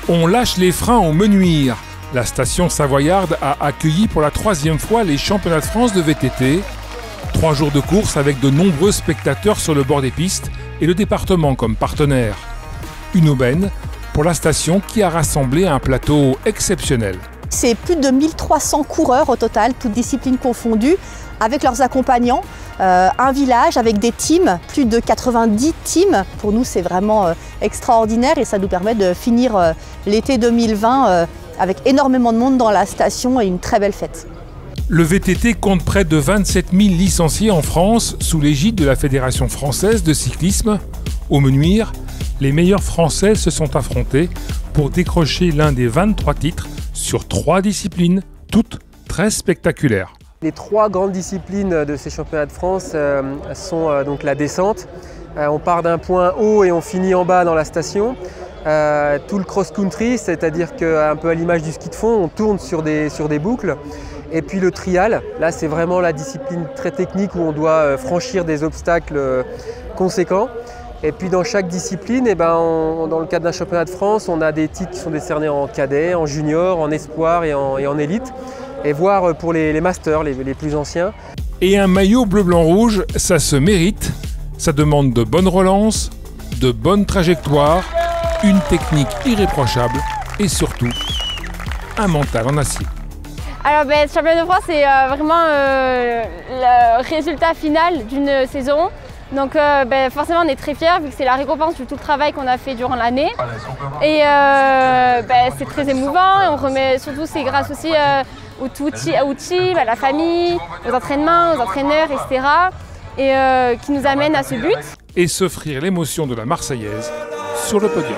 On lâche les freins au Menuire. La station savoyarde a accueilli pour la 3e fois les championnats de France de VTT. 3 jours de course avec de nombreux spectateurs sur le bord des pistes et le département comme partenaire. Une aubaine pour la station qui a rassemblé un plateau exceptionnel. C'est plus de 1300 coureurs au total, toutes disciplines confondues, avec leurs accompagnants. Un village avec des teams, plus de 90 teams. Pour nous, c'est vraiment extraordinaire et ça nous permet de finir l'été 2020 avec énormément de monde dans la station et une très belle fête. Le VTT compte près de 27 000 licenciés en France sous l'égide de la Fédération française de cyclisme. Au Menuire, les meilleurs Français se sont affrontés pour décrocher l'un des 23 titres sur 3 disciplines, toutes très spectaculaires. Les 3 grandes disciplines de ces championnats de France sont donc la descente. On part d'un point haut et on finit en bas dans la station. Tout le cross-country, c'est-à-dire qu'un peu à l'image du ski de fond, on tourne sur des boucles. Et puis le trial, là c'est vraiment la discipline très technique où on doit franchir des obstacles conséquents. Et puis dans chaque discipline, dans le cadre d'un championnat de France, on a des titres qui sont décernés en cadet, en junior, en espoir et en élite. Et voire pour les masters, les plus anciens. Et un maillot bleu-blanc-rouge, ça se mérite. Ça demande de bonnes relances, de bonnes trajectoires, une technique irréprochable et surtout un mental en acier. Alors ce championnat de France, c'est vraiment le résultat final d'une saison. Donc forcément on est très fiers vu que c'est la récompense de tout le travail qu'on a fait durant l'année. Et c'est très émouvant et on remet surtout c'est grâce aussi au team, à la famille, aux entraînements, aux entraîneurs, etc. Et qui nous amène à ce but. Et s'offrir l'émotion de la Marseillaise sur le podium.